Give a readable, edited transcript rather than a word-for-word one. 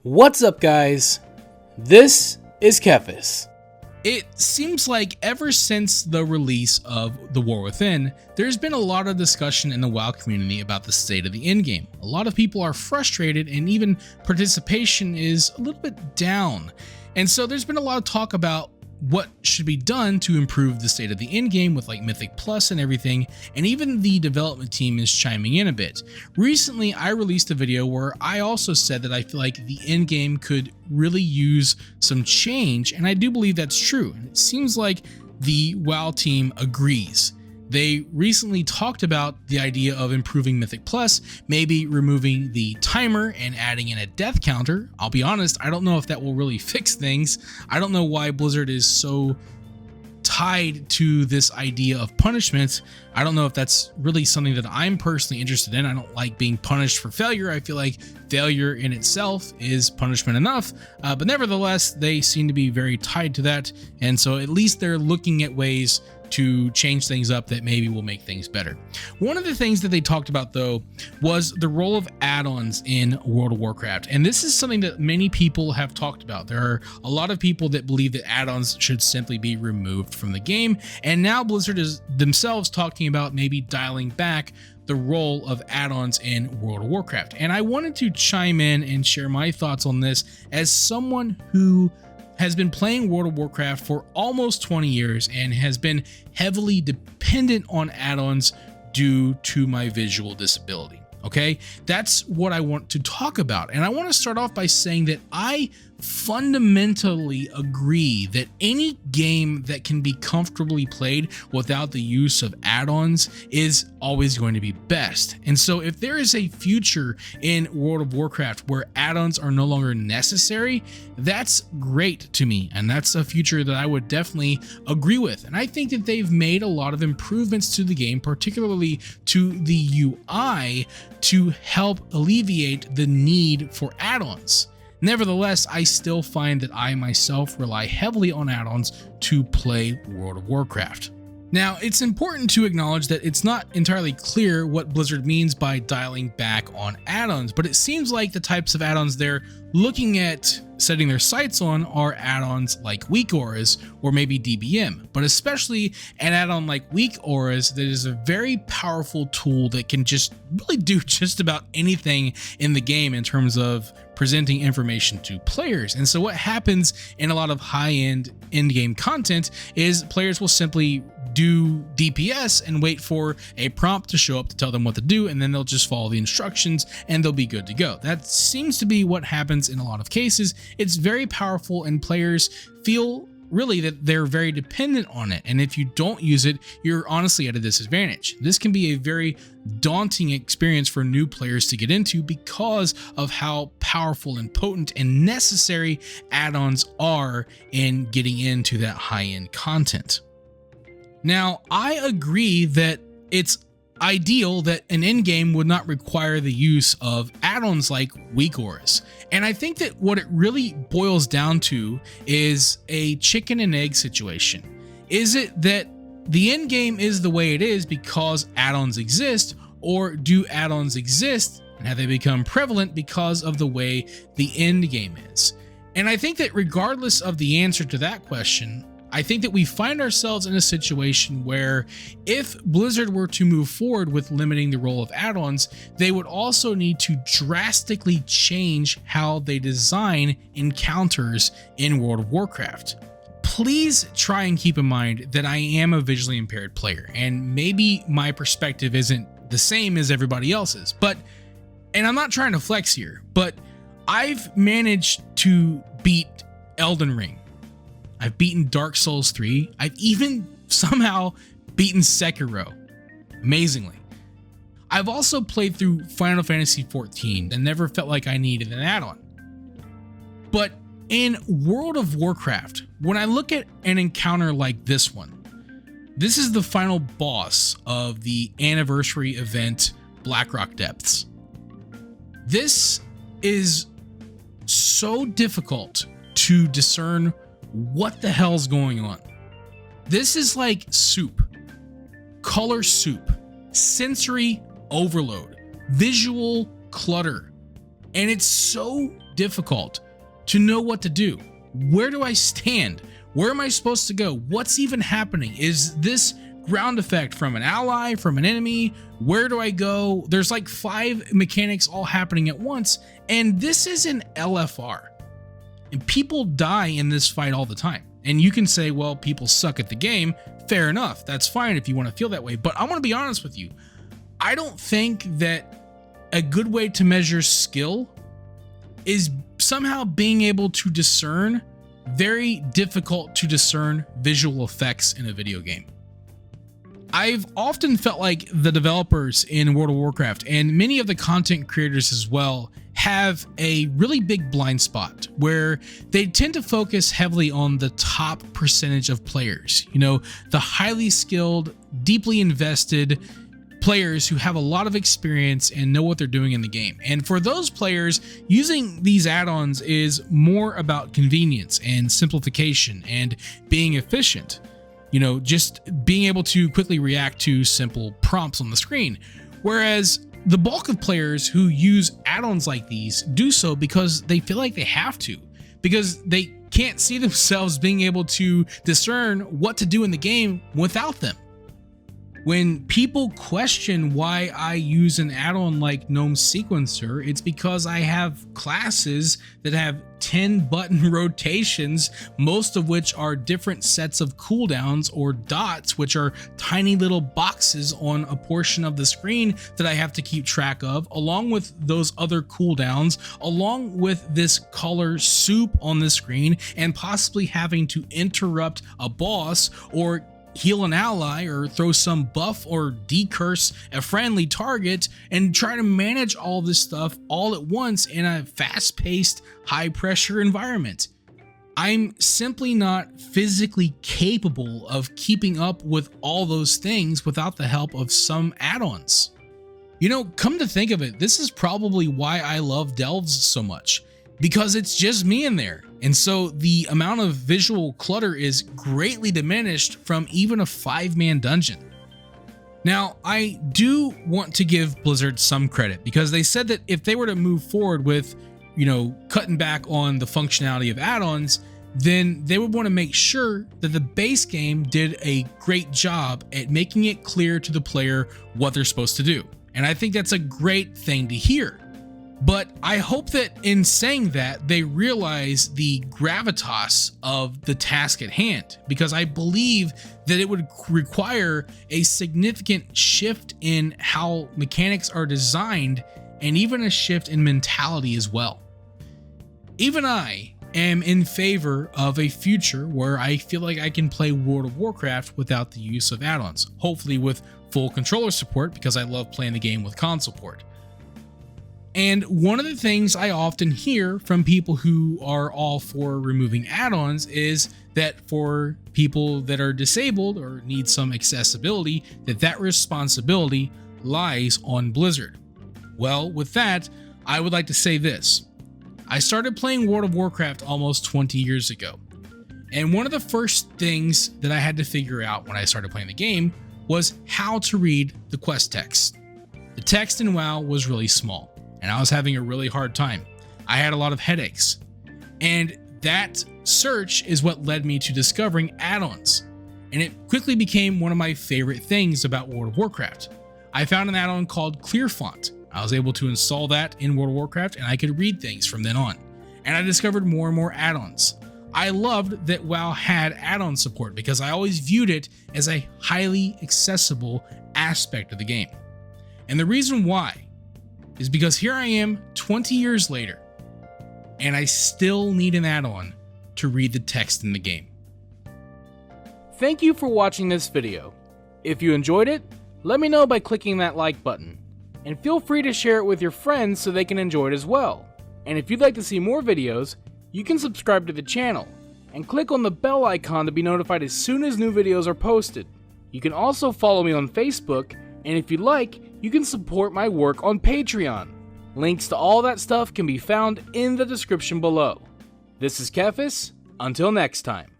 What's up, guys? This is Kephas. It seems like ever since the release of The War Within, there's been a lot of discussion in the WoW community about the state of the endgame. A lot of people are frustrated and even participation is a little bit down. And so there's been a lot of talk about what should be done to improve the state of the endgame with like Mythic Plus and everything, and even the development team is chiming in a bit. Recently, I released a video where I also said that I feel like the endgame could really use some change, and I do believe that's true. And it seems like the WoW team agrees. They recently talked about the idea of improving Mythic Plus, maybe removing the timer and adding in a death counter. I'll be honest, I don't know if that will really fix things. I don't know why Blizzard is so tied to this idea of punishment. I don't know if that's really something that I'm personally interested in. I don't like being punished for failure. I feel like failure in itself is punishment enough, but nevertheless, they seem to be very tied to that. And so at least they're looking at ways to change things up that maybe will make things better. One of the things that they talked about though was the role of add-ons in World of Warcraft. And this is something that many people have talked about. There are a lot of people that believe that add-ons should simply be removed from the game. And now Blizzard is themselves talking about maybe dialing back the role of add-ons in World of Warcraft. And I wanted to chime in and share my thoughts on this as someone who has been playing World of Warcraft for almost 20 years and has been heavily dependent on add-ons due to my visual disability. Okay, that's what I want to talk about. And I want to start off by saying that I fundamentally agree that any game that can be comfortably played without the use of add-ons is always going to be best. And so if there is a future in World of Warcraft where add-ons are no longer necessary, that's great to me. And that's a future that I would definitely agree with. And I think that they've made a lot of improvements to the game, particularly to the UI, to help alleviate the need for add-ons. Nevertheless, I still find that I myself rely heavily on add-ons to play World of Warcraft. Now, it's important to acknowledge that it's not entirely clear what Blizzard means by dialing back on add-ons, but it seems like the types of add-ons they're looking at setting their sights on are add-ons like WeakAuras or maybe DBM, but especially an add-on like WeakAuras that is a very powerful tool that can just really do just about anything in the game in terms of presenting information to players. And so what happens in a lot of high-end in-game content is players will simply do DPS and wait for a prompt to show up to tell them what to do, and then they'll just follow the instructions and they'll be good to go. That seems to be what happens in a lot of cases. It's very powerful and players feel really that they're very dependent on it, and if you don't use it, you're honestly at a disadvantage. This can be a very daunting experience for new players to get into because of how powerful and potent and necessary add-ons are in getting into that high-end content. Now, I agree that it's ideal that an endgame would not require the use of add-ons like WeakAuras. And I think that what it really boils down to is a chicken and egg situation. Is it that the endgame is the way it is because add-ons exist, or do add-ons exist and have they become prevalent because of the way the endgame is? And I think that regardless of the answer to that question, I think that we find ourselves in a situation where if Blizzard were to move forward with limiting the role of add-ons, they would also need to drastically change how they design encounters in World of Warcraft. Please try and keep in mind that I am a visually impaired player, and maybe my perspective isn't the same as everybody else's, and I'm not trying to flex here, but I've managed to beat Elden Ring. I've beaten Dark Souls 3. I've even somehow beaten Sekiro, amazingly. I've also played through Final Fantasy XIV and never felt like I needed an add-on. But in World of Warcraft, when I look at an encounter like this one, this is the final boss of the anniversary event, Blackrock Depths. This is so difficult to discern what the hell's going on. This is like soup, color soup, sensory overload, visual clutter, and it's so difficult to know what to do. Where do I stand? Where am I supposed to go? What's even happening? Is this ground effect from an ally, from an enemy? Where do I go? There's like 5 mechanics all happening at once, and this is an LFR. And people die in this fight all the time. And you can say, well, people suck at the game. Fair enough. That's fine if you want to feel that way. But I want to be honest with you. I don't think that a good way to measure skill is somehow being able to discern very difficult to discern visual effects in a video game. I've often felt like the developers in World of Warcraft and many of the content creators as well have a really big blind spot where they tend to focus heavily on the top percentage of players, you know, the highly skilled, deeply invested players who have a lot of experience and know what they're doing in the game. And for those players, using these add-ons is more about convenience and simplification and being efficient. You know, just being able to quickly react to simple prompts on the screen. Whereas the bulk of players who use add-ons like these do so because they feel like they have to, because they can't see themselves being able to discern what to do in the game without them. When people question why I use an add-on like Gnome Sequencer, it's because I have classes that have 10 button rotations, most of which are different sets of cooldowns or dots, which are tiny little boxes on a portion of the screen that I have to keep track of, along with those other cooldowns, along with this color soup on the screen, and possibly having to interrupt a boss or heal an ally or throw some buff or decurse a friendly target and try to manage all this stuff all at once in a fast-paced, high-pressure environment. I'm simply not physically capable of keeping up with all those things without the help of some add-ons. You know, come to think of it, this is probably why I love Delves so much, because it's just me in there. And so the amount of visual clutter is greatly diminished from even a 5-man dungeon. Now, I do want to give Blizzard some credit because they said that if they were to move forward with, you know, cutting back on the functionality of add-ons, then they would want to make sure that the base game did a great job at making it clear to the player what they're supposed to do. And I think that's a great thing to hear. But I hope that in saying that, they realize the gravitas of the task at hand, because I believe that it would require a significant shift in how mechanics are designed and even a shift in mentality as well. Even I am in favor of a future where I feel like I can play World of Warcraft without the use of add-ons, hopefully with full controller support because I love playing the game with console port. And one of the things I often hear from people who are all for removing add-ons is that for people that are disabled or need some accessibility, that responsibility lies on Blizzard. Well, with that, I would like to say this. I started playing World of Warcraft almost 20 years ago. And one of the first things that I had to figure out when I started playing the game was how to read the quest text. The text in WoW was really small, and I was having a really hard time. I had a lot of headaches. And that search is what led me to discovering add-ons. And it quickly became one of my favorite things about World of Warcraft. I found an add-on called ClearFont. I was able to install that in World of Warcraft and I could read things from then on. And I discovered more and more add-ons. I loved that WoW had add-on support because I always viewed it as a highly accessible aspect of the game. And the reason why is because here I am 20 years later, and I still need an add-on to read the text in the game. Thank you for watching this video. If you enjoyed it, let me know by clicking that like button. And feel free to share it with your friends so they can enjoy it as well. And if you'd like to see more videos, you can subscribe to the channel and click on the bell icon to be notified as soon as new videos are posted. You can also follow me on Facebook, and if you'd like, you can support my work on Patreon. Links to all that stuff can be found in the description below. This is Kephas. Until next time.